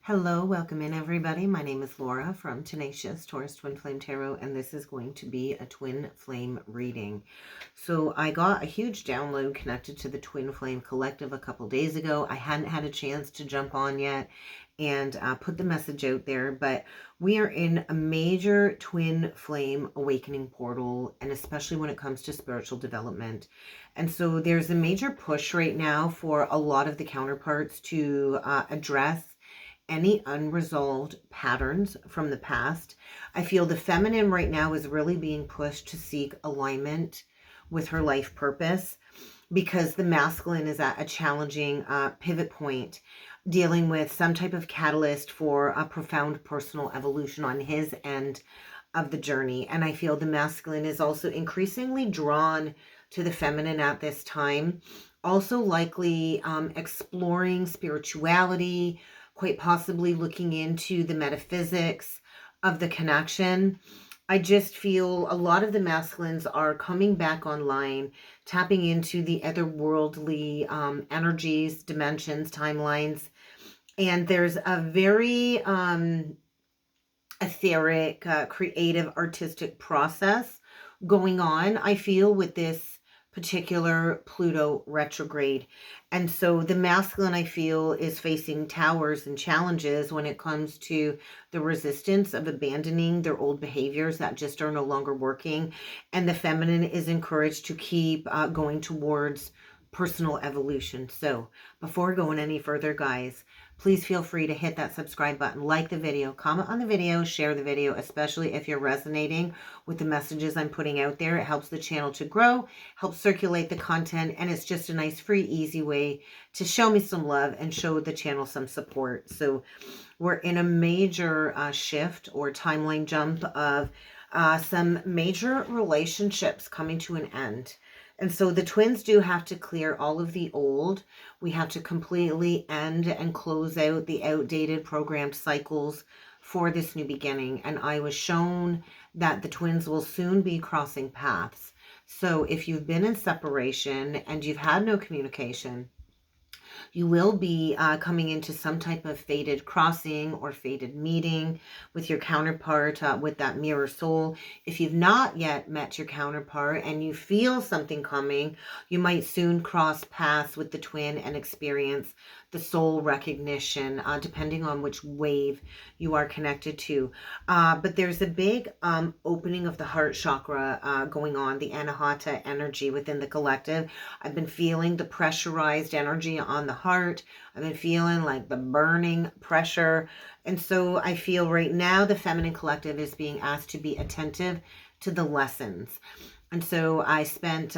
Hello, welcome in everybody. My name is Laura from Tenacious Taurus Twin Flame Tarot, and this is going to be a Twin Flame reading. So I got a huge download connected to the Twin Flame Collective a couple days ago. I hadn't had a chance to jump on yet and put the message out there, but we are in a major Twin Flame awakening portal, and especially when it comes to spiritual development. And so there's a major push right now for a lot of the counterparts to address any unresolved patterns from the past. I feel the feminine right now is really being pushed to seek alignment with her life purpose, because the masculine is at a challenging pivot point, dealing with some type of catalyst for a profound personal evolution on his end of the journey. And I feel the masculine is also increasingly drawn to the feminine at this time, also likely exploring spirituality, quite possibly looking into the metaphysics of the connection. I just feel a lot of the masculines are coming back online, tapping into the otherworldly energies, dimensions, timelines. And there's a very etheric, creative, artistic process going on, I feel, with this particular Pluto retrograde. And so the masculine, I feel, is facing towers and challenges when it comes to the resistance of abandoning their old behaviors that just are no longer working. And the feminine is encouraged to keep going towards personal evolution. So before going any further, guys, please feel free to hit that subscribe button, like the video, comment on the video, share the video, especially if you're resonating with the messages I'm putting out there. It helps the channel to grow, helps circulate the content, and it's just a nice, free, easy way to show me some love and show the channel some support. So we're in a major shift or timeline jump of some major relationships coming to an end. And so the twins do have to clear all of the old. We have to completely end and close out the outdated programmed cycles for this new beginning. And I was shown that the twins will soon be crossing paths. So if you've been in separation and you've had no communication, you will be coming into some type of fated crossing or fated meeting with your counterpart, with that mirror soul. If you've not yet met your counterpart and you feel something coming, you might soon cross paths with the twin and experience the soul recognition, depending on which wave you are connected to. But there's a big opening of the heart chakra going on, the Anahata energy within the collective. I've been feeling the pressurized energy on the heart. I've been feeling like the burning pressure. And so I feel right now the feminine collective is being asked to be attentive to the lessons. And so I spent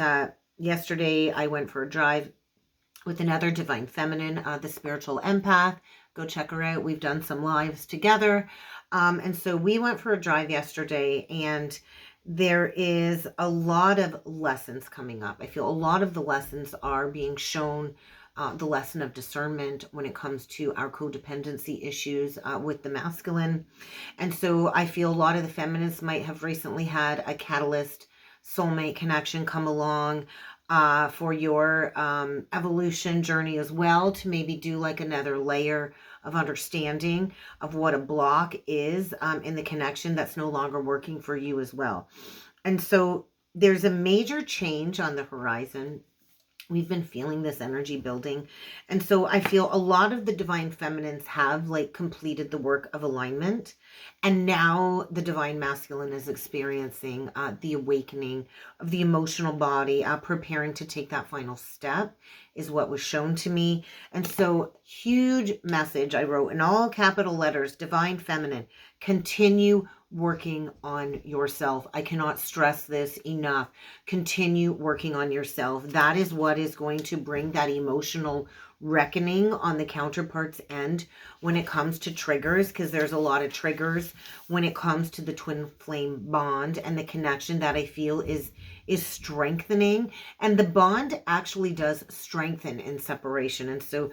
yesterday, I went for a drive with another divine feminine, the spiritual empath. Go check her out. We've done some lives together. And so we went for a drive yesterday, and there is a lot of lessons coming up. I feel a lot of the lessons are being shown, the lesson of discernment when it comes to our codependency issues with the masculine. And so I feel a lot of the feminists might have recently had a catalyst soulmate connection come along for your evolution journey as well, to maybe do like another layer of understanding of what a block is in the connection that's no longer working for you as well. And so there's a major change on the horizon. We've been feeling this energy building. And so I feel a lot of the divine feminines have like completed the work of alignment. And now the divine masculine is experiencing the awakening of the emotional body, preparing to take that final step is what was shown to me. And so huge message I wrote in all capital letters, divine feminine, continue working on yourself. I cannot stress this enough. Continue working on yourself. That is what is going to bring that emotional reckoning on the counterpart's end when it comes to triggers, because there's a lot of triggers when it comes to the twin flame bond and the connection that I feel is is strengthening, and the bond actually does strengthen in separation. And so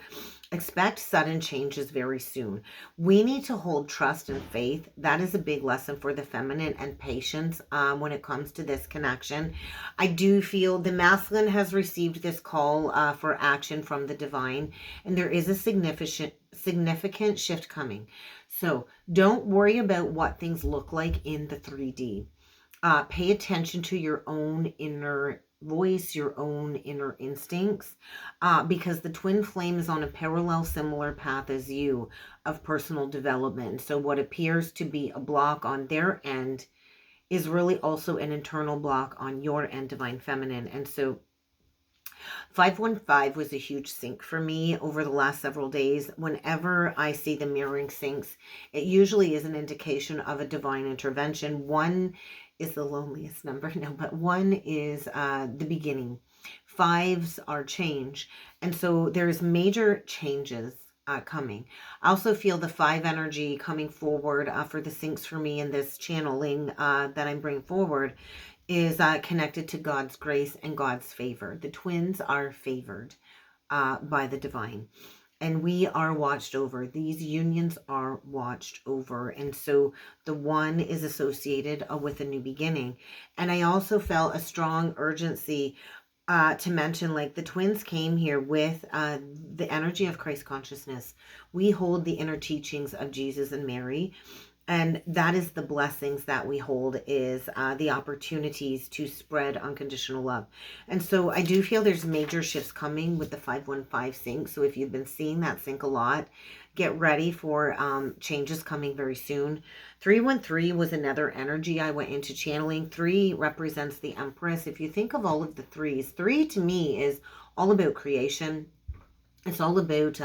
expect sudden changes very soon. We need to hold trust and faith. That is a big lesson for the feminine, and patience when it comes to this connection. I do feel the masculine has received this call for action from the divine, and there is a significant shift coming. So don't worry about what things look like in the 3D. Pay attention to your own inner voice, your own inner instincts, because the twin flame is on a parallel, similar path as you of personal development. So what appears to be a block on their end is really also an internal block on your end, divine feminine. And so 515 was a huge sync for me over the last several days. Whenever I see the mirroring syncs, it usually is an indication of a divine intervention. 1 is the loneliest number, no, but 1 is the beginning. 5s are change. And so there's major changes coming. I also feel the 5 energy coming forward for the syncs for me in this channeling that I'm bringing forward is connected to God's grace and God's favor. The twins are favored by the divine, and we are watched over. These unions are watched over. And so the 1 is associated with a new beginning. And I also felt a strong urgency to mention, like, the twins came here with the energy of Christ consciousness. We hold the inner teachings of Jesus and Mary. And that is the blessings that we hold, is the opportunities to spread unconditional love. And so I do feel there's major shifts coming with the 515 sync. So if you've been seeing that sync a lot, get ready for changes coming very soon. 313 was another energy I went into channeling. 3 represents the Empress. If you think of all of the 3s, 3 to me is all about creation. It's all about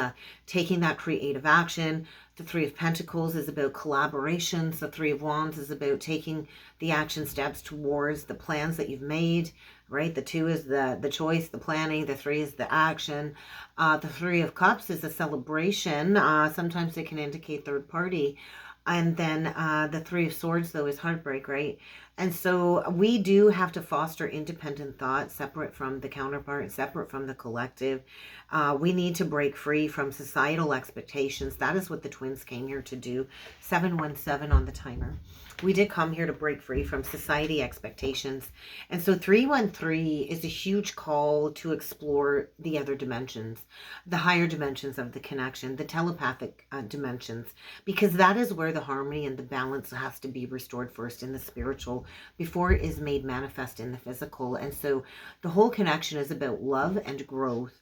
taking that creative action. The 3 of Pentacles is about collaborations. The 3 of Wands is about taking the action steps towards the plans that you've made, right? The 2 is the choice, the planning. The 3 is the action. The 3 of Cups is a celebration. Sometimes it can indicate third party. And then the 3 of Swords, though, is heartbreak, right? And so we do have to foster independent thought, separate from the counterpart, separate from the collective. We need to break free from societal expectations. That is what the twins came here to do. 717 on the timer. We did come here to break free from society expectations. And so 313 is a huge call to explore the other dimensions, the higher dimensions of the connection, the telepathic dimensions, because that is where the harmony and the balance has to be restored first in the spiritual before it is made manifest in the physical. And so the whole connection is about love and growth.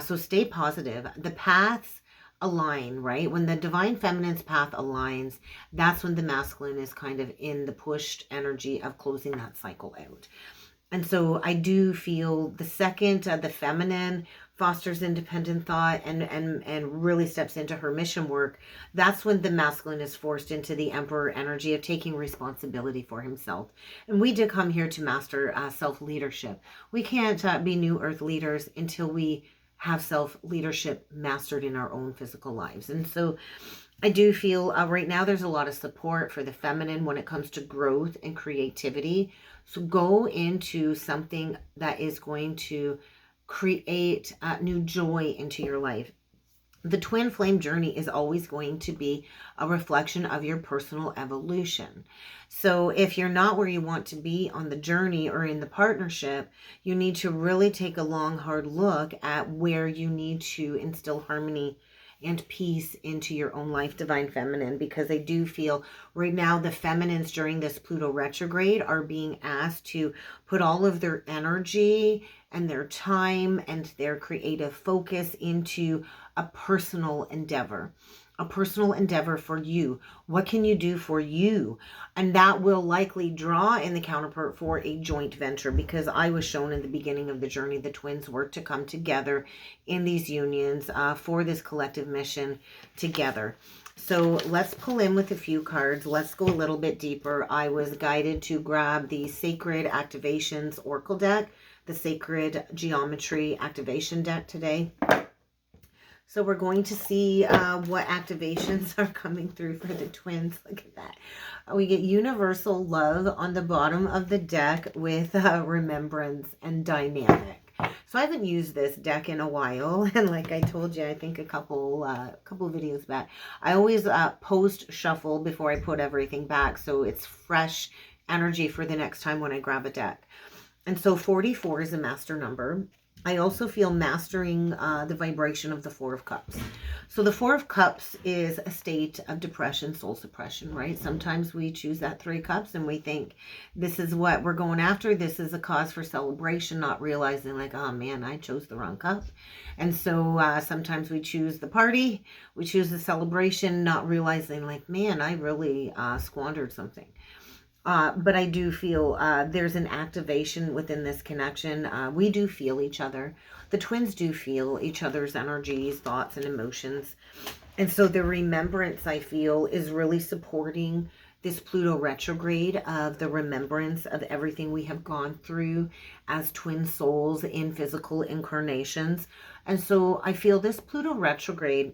So stay positive. The paths align, right? When the divine feminine's path aligns, that's when the masculine is kind of in the pushed energy of closing that cycle out. And so I do feel the second the feminine fosters independent thought and really steps into her mission work, that's when the masculine is forced into the emperor energy of taking responsibility for himself. And we did come here to master self-leadership. We can't be new earth leaders until we have self-leadership mastered in our own physical lives. And so I do feel right now there's a lot of support for the feminine when it comes to growth and creativity. So go into something that is going to create new joy into your life. The twin flame journey is always going to be a reflection of your personal evolution. So if you're not where you want to be on the journey or in the partnership, you need to really take a long, hard look at where you need to instill harmony and peace into your own life, divine feminine, because I do feel right now the feminines during this Pluto retrograde are being asked to put all of their energy and their time and their creative focus into a personal endeavor for you. What can you do for you? And that will likely draw in the counterpart for a joint venture, because I was shown in the beginning of the journey, the twins were to come together in these unions for this collective mission together. So let's pull in with a few cards. Let's go a little bit deeper. I was guided to grab the Sacred Activations Oracle deck, the Sacred Geometry Activation deck today. So we're going to see what activations are coming through for the twins. Look at that. We get universal love on the bottom of the deck with remembrance and dynamic. So I haven't used this deck in a while, and like I told you, I think a couple videos back, I always post shuffle before I put everything back, so it's fresh energy for the next time when I grab a deck. And so 44 is a master number. I also feel mastering the vibration of the Four of Cups. So the Four of Cups is a state of depression, soul suppression, right? Sometimes we choose that Three of Cups and we think this is what we're going after. This is a cause for celebration, not realizing like, oh man, I chose the wrong cup. And so sometimes we choose the party, we choose the celebration, not realizing like, man, I really squandered something. But I do feel there's an activation within this connection. We do feel each other. The twins do feel each other's energies, thoughts, and emotions. And so the remembrance, I feel, is really supporting this Pluto retrograde of the remembrance of everything we have gone through as twin souls in physical incarnations. And so I feel this Pluto retrograde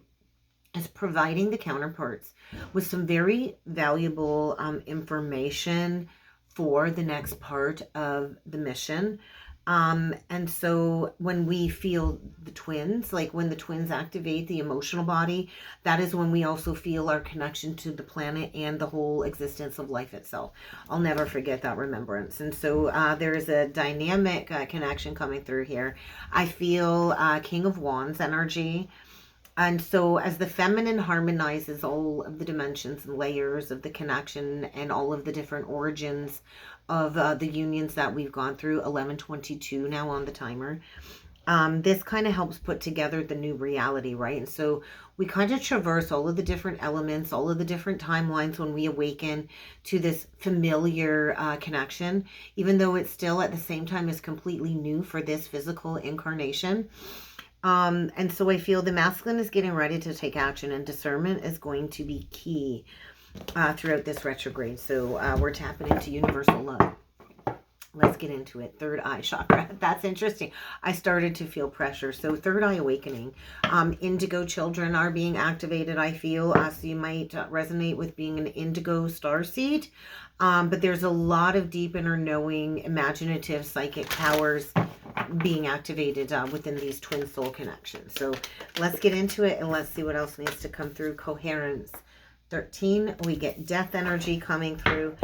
is providing the counterparts with some very valuable information for the next part of the mission. And so when we feel the twins, like when the twins activate the emotional body, that is when we also feel our connection to the planet and the whole existence of life itself. I'll never forget that remembrance. And so there is a dynamic connection coming through here. I feel King of Wands energy. And so as the feminine harmonizes all of the dimensions and layers of the connection and all of the different origins of the unions that we've gone through, 1122 now on the timer, this kind of helps put together the new reality, right? And so we kind of traverse all of the different elements, all of the different timelines when we awaken to this familiar connection, even though it still at the same time is completely new for this physical incarnation. And so I feel the masculine is getting ready to take action, and discernment is going to be key throughout this retrograde. So we're tapping into universal love. Let's get into it. Third eye chakra. That's interesting. I started to feel pressure. So third eye awakening. Indigo children are being activated, I feel. So you might resonate with being an indigo starseed. But there's a lot of deep inner knowing, imaginative, psychic powers being activated within these twin soul connections. So let's get into it and let's see what else needs to come through. Coherence. 13, we get death energy coming through.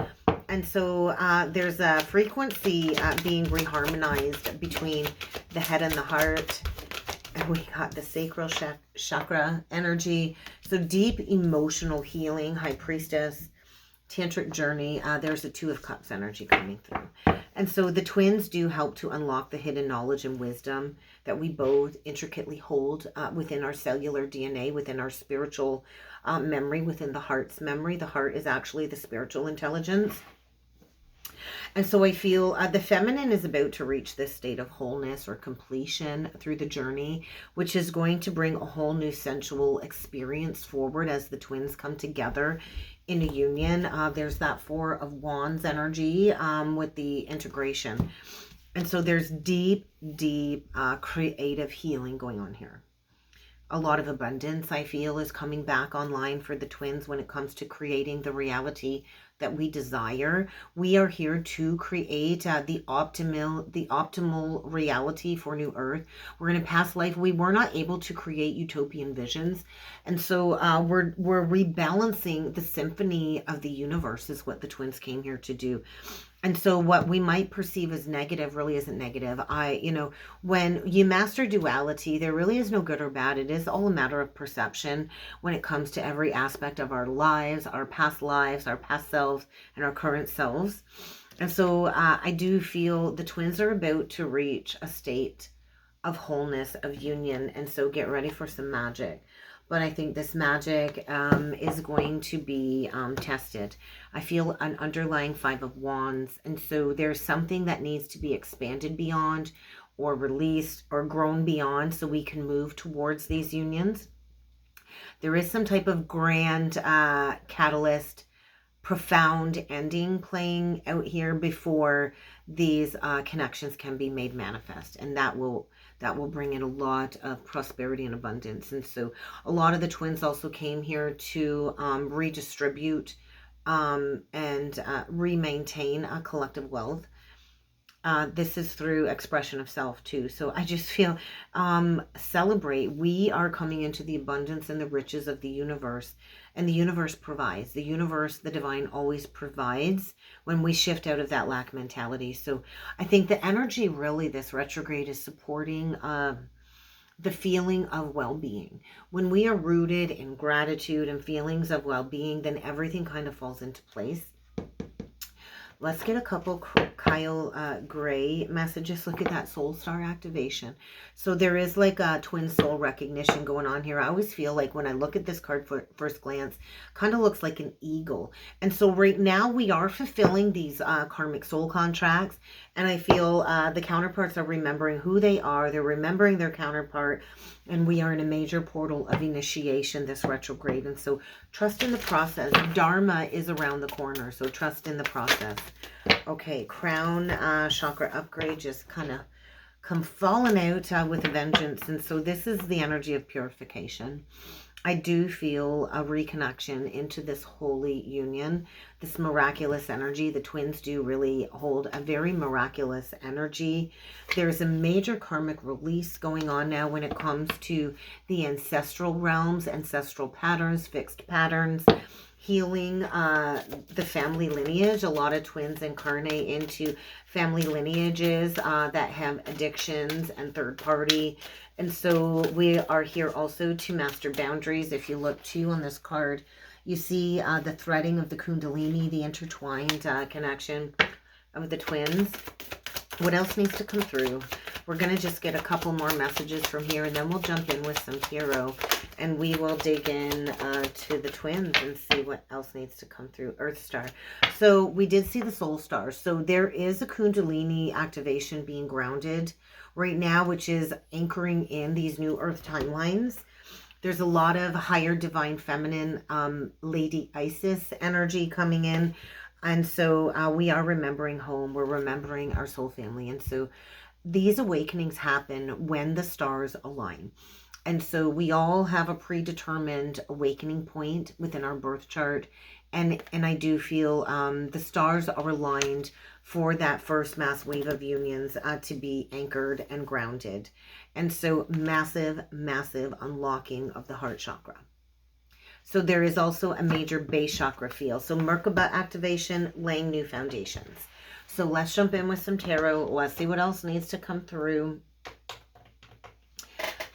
And so there's a frequency being reharmonized between the head and the heart. And we got the sacral chakra energy. So deep emotional healing, High Priestess, Tantric journey. There's a Two of Cups energy coming through. And so the twins do help to unlock the hidden knowledge and wisdom that we both intricately hold within our cellular DNA, within our spiritual memory, within the heart's memory. The heart is actually the spiritual intelligence. And so I feel the feminine is about to reach this state of wholeness or completion through the journey, which is going to bring a whole new sensual experience forward as the twins come together in a union. There's that Four of Wands energy with the integration. And so there's deep, deep creative healing going on here. A lot of abundance, I feel, is coming back online for the twins when it comes to creating the reality that we desire. We are here to create the optimal reality for New Earth. We're in a past life we were not able to create utopian visions, and so we're rebalancing the symphony of the universe is what the twins came here to do. And so what we might perceive as negative really isn't negative. When you master duality, there really is no good or bad. It is all a matter of perception when it comes to every aspect of our lives, our past selves, and our current selves. And so I do feel the twins are about to reach a state of wholeness, of union. And so get ready for some magic. But I think this magic is going to be tested. I feel an underlying Five of Wands. And so there's something that needs to be expanded beyond or released or grown beyond so we can move towards these unions. There is some type of grand catalyst, profound ending playing out here before these connections can be made manifest. And that will bring in a lot of prosperity and abundance. And so a lot of the twins also came here to redistribute and re-maintain a collective wealth. This is through expression of self too. So I just feel celebrate. We are coming into the abundance and the riches of the universe, and the universe provides. The universe, the divine, always provides when we shift out of that lack mentality. So I think the energy really this retrograde is supporting the feeling of well-being. When we are rooted in gratitude and feelings of well-being, then everything kind of falls into place. Let's get a couple Kyle Gray messages. Look at that soul star activation. So there is like a twin soul recognition going on here. I always feel like when I look at this card for first glance, kind of looks like an eagle. And so right now we are fulfilling these karmic soul contracts. And I feel the counterparts are remembering who they are. They're remembering their counterpart. And we are in a major portal of initiation this retrograde. And so trust in the process. Dharma is around the corner. So trust in the process. Okay, crown chakra upgrade just kind of come falling out with a vengeance. And so this is the energy of purification. I do feel a reconnection into this holy union, this miraculous energy. The twins do really hold a very miraculous energy. There's a major karmic release going on now when it comes to the ancestral realms, ancestral patterns, fixed patterns, healing the family lineage. A lot of twins incarnate into family lineages that have addictions and third party. And so we are here also to master boundaries. If you look too on this card, you see the threading of the Kundalini, the intertwined connection of the twins. What else needs to come through? We're going to just get a couple more messages from here, and then we'll jump in with some tarot, and we will dig in to the twins and see what else needs to come through. Earth Star. So we did see the Soul Star. So there is a Kundalini activation being grounded right now, which is anchoring in these new Earth timelines. There's a lot of higher divine feminine Lady Isis energy coming in. And so we are remembering home. We're remembering our soul family. And so these awakenings happen when the stars align. And so we all have a predetermined awakening point within our birth chart. And I do feel the stars are aligned for that first mass wave of unions to be anchored and grounded. And so massive, massive unlocking of the heart chakra. So there is also a major base chakra feel. So Merkaba activation, laying new foundations. So let's jump in with some tarot. Let's see what else needs to come through.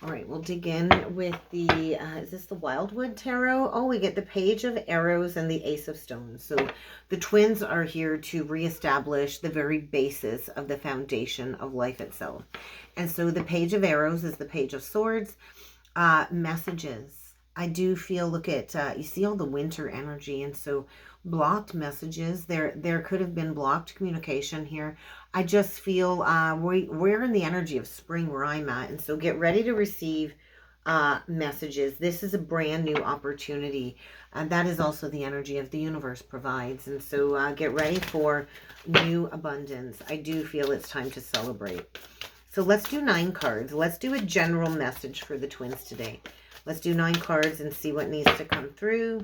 All right, we'll dig in with the, is this the Wildwood Tarot? Oh, we get the Page of Arrows and the Ace of Stones. So the twins are here to reestablish the very basis of the foundation of life itself. And so the Page of Arrows is the Page of Swords. Messages. I do feel, look at, you see all the winter energy, and so blocked messages. There could have been blocked communication here. I just feel we're in the energy of spring where I'm at, and so get ready to receive messages. This is a brand new opportunity, and that is also the energy of the universe provides. And so get ready for new abundance. I do feel it's time to celebrate. So let's do 9 cards. Let's do a general message for the twins today. Let's do 9 cards and see what needs to come through.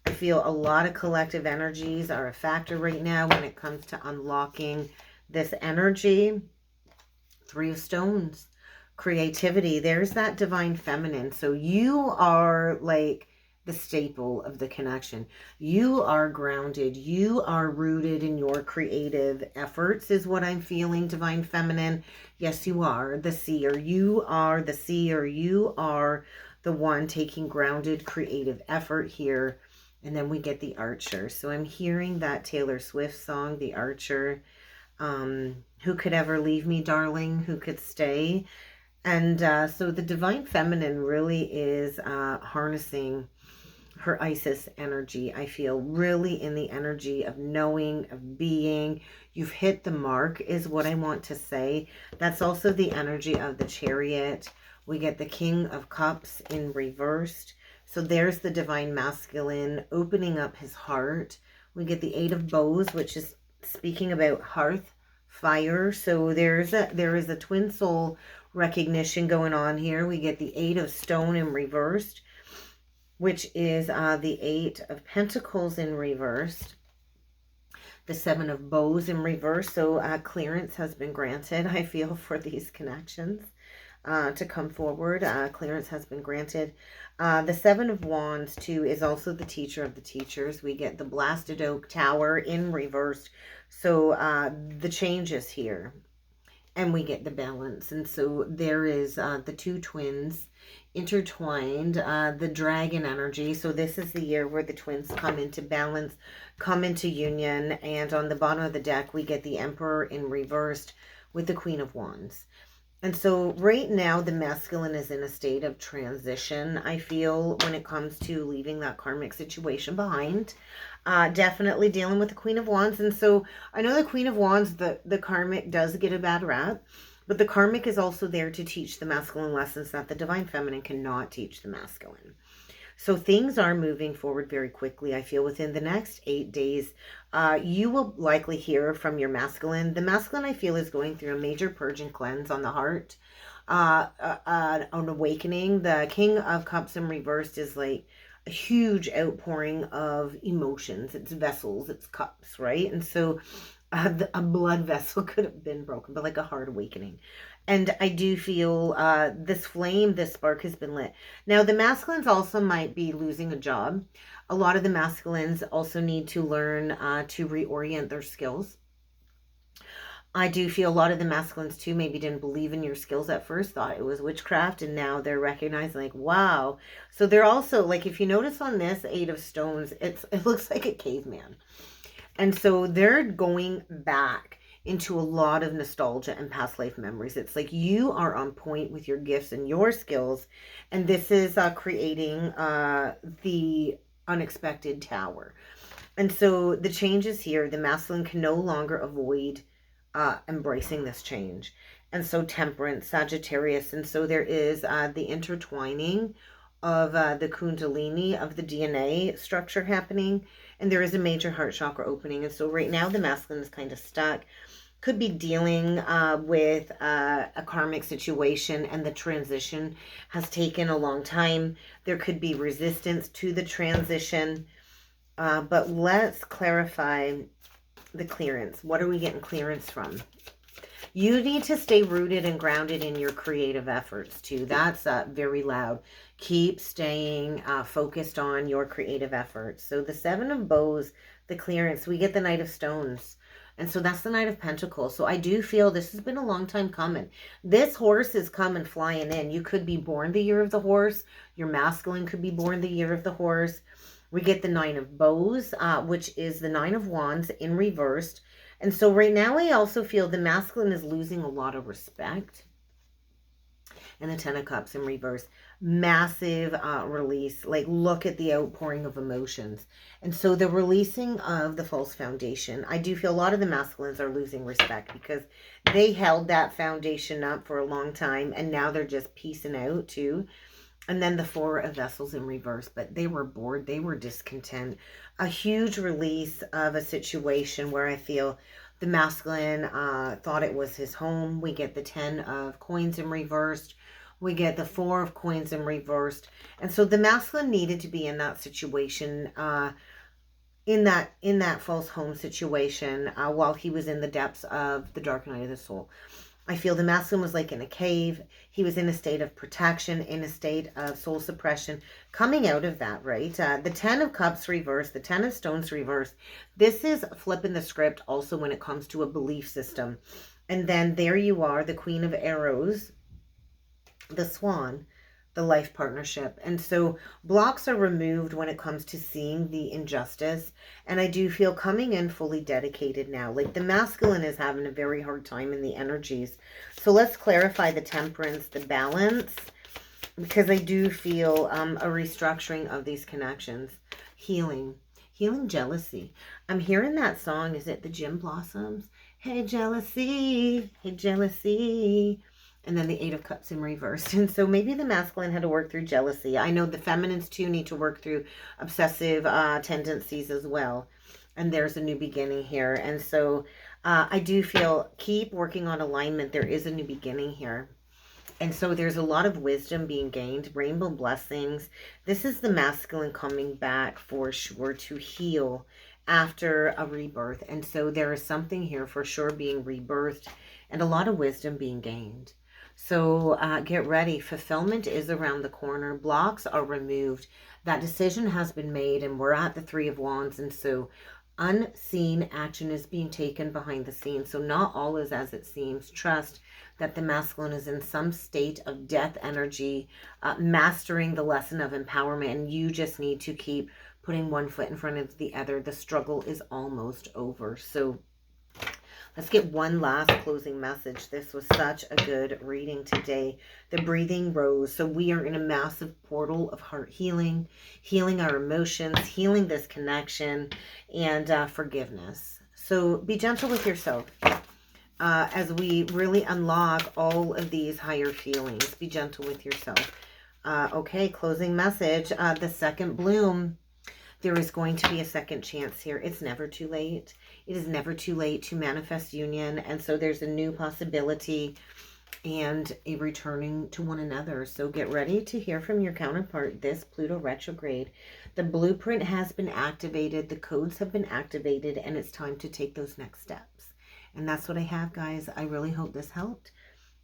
I feel a lot of collective energies are a factor right now when it comes to unlocking this energy. 3 of Stones, creativity. There's that divine feminine. So you are like the staple of the connection. You are grounded. You are rooted in your creative efforts is what I'm feeling, divine feminine. Yes, you are the seer. You are the seer. You are the one taking grounded creative effort here. And then we get the Archer. So I'm hearing that Taylor Swift song, The Archer. Who could ever leave me, darling? Who could stay? And so the divine feminine really is harnessing her Isis energy. I feel really in the energy of knowing, of being. You've hit the mark is what I want to say. That's also the energy of the Chariot. We get the King of Cups in reversed. So there's the divine masculine opening up his heart. We get the 8 of Bows, which is speaking about hearth, fire. So there is a twin soul recognition going on here. We get the 8 of Stone in reversed, which is the 8 of Pentacles in reversed. The 7 of Bows in reverse. So clearance has been granted, I feel, for these connections to come forward. Clearance has been granted. The 7 of Wands, too, is also the teacher of the teachers. We get the Blasted Oak Tower in reverse. So the changes here. And we get the balance. And so there is the 2 twins intertwined, the dragon energy. So this is the year where the twins come into balance, come into union. And on the bottom of the deck, we get the Emperor in reversed with the Queen of Wands. And so right now, the masculine is in a state of transition, I feel, when it comes to leaving that karmic situation behind. Definitely dealing with the Queen of Wands. And so I know the Queen of Wands, the karmic does get a bad rap, but the karmic is also there to teach the masculine lessons that the divine feminine cannot teach the masculine. So things are moving forward very quickly, I feel. Within the next 8 days, you will likely hear from your masculine. The masculine, I feel, is going through a major purge and cleanse on the heart. An awakening. The King of Cups in reversed is like a huge outpouring of emotions. It's vessels, it's cups, right? And so a blood vessel could have been broken, but like a heart awakening. And I do feel this flame, this spark has been lit. Now, the masculines also might be losing a job. A lot of the masculines also need to learn to reorient their skills. I do feel a lot of the masculines too maybe didn't believe in your skills at first, thought it was witchcraft, and now they're recognizing like, wow. So they're also, like, if you notice on this 8 of Stones, it looks like a caveman. And so they're going back into a lot of nostalgia and past life memories. It's like you are on point with your gifts and your skills, and this is creating the unexpected tower. And so the changes here, the masculine can no longer avoid embracing this change. And so Temperance, Sagittarius, and so there is the intertwining of the Kundalini, of the DNA structure happening, and there is a major heart chakra opening. And so right now the masculine is kind of stuck, could be dealing with a karmic situation, and the transition has taken a long time. There could be resistance to the transition, but let's clarify the clearance. What are we getting clearance from? You need to stay rooted and grounded in your creative efforts too. That's very loud. Keep staying focused on your creative efforts. So the 7 of Bows, the clearance, we get the Knight of Stones. And so that's the Knight of Pentacles. So I do feel this has been a long time coming. This horse is coming flying in. You could be born the year of the horse. Your masculine could be born the year of the horse. We get the 9 of Bows, which is the 9 of Wands in reversed. And so right now I also feel the masculine is losing a lot of respect. And the 10 of Cups in reverse. Massive release. Like, look at the outpouring of emotions. And so the releasing of the false foundation. I do feel a lot of the masculines are losing respect because they held that foundation up for a long time. And now they're just piecing out too. And then the 4 of Vessels in reverse, but they were bored, they were discontent. A huge release of a situation where I feel the masculine thought it was his home. We get the 10 of Coins in reversed. We get the 4 of Coins in reversed. And so the masculine needed to be in that situation, in that false home situation, while he was in the depths of the dark night of the soul. I feel the masculine was like in a cave. He was in a state of protection, in a state of soul suppression. Coming out of that, right? The 10 of Cups reversed, the 10 of Stones reversed. This is flipping the script also when it comes to a belief system. And then there you are, the Queen of Arrows, the Swan, the life partnership. And so blocks are removed when it comes to seeing the injustice. And I do feel coming in fully dedicated now. Like the masculine is having a very hard time in the energies. So let's clarify the Temperance, the balance, because I do feel a restructuring of these connections. Healing jealousy. I'm hearing that song. Is it the Gin Blossoms? Hey, jealousy. Hey, jealousy. And then the 8 of Cups in reverse. And so maybe the masculine had to work through jealousy. I know the feminines too need to work through obsessive tendencies as well. And there's a new beginning here. And so I do feel keep working on alignment. There is a new beginning here. And so there's a lot of wisdom being gained, rainbow blessings. This is the masculine coming back for sure to heal after a rebirth. And so there is something here for sure being rebirthed and a lot of wisdom being gained. So get ready. Fulfillment is around the corner. Blocks are removed. That decision has been made, and we're at the Three of Wands. And so unseen action is being taken behind the scenes. So not all is as it seems. Trust that the masculine is in some state of death energy, mastering the lesson of empowerment. And you just need to keep putting one foot in front of the other. The struggle is almost over. So let's get one last closing message. This was such a good reading today. The breathing rose. So we are in a massive portal of heart healing, healing our emotions, healing this connection, and forgiveness. So be gentle with yourself. As we really unlock all of these higher feelings. Be gentle with yourself. Okay, closing message. The second bloom. There is going to be a second chance here. It's never too late. It is never too late to manifest union. And so there's a new possibility and a returning to one another. So get ready to hear from your counterpart this Pluto retrograde. The blueprint has been activated. The codes have been activated. And it's time to take those next steps. And that's what I have, guys. I really hope this helped.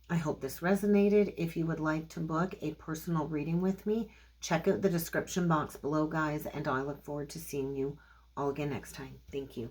I hope this resonated. If you would like to book a personal reading with me, check out the description box below, guys. And I look forward to seeing you all again next time. Thank you.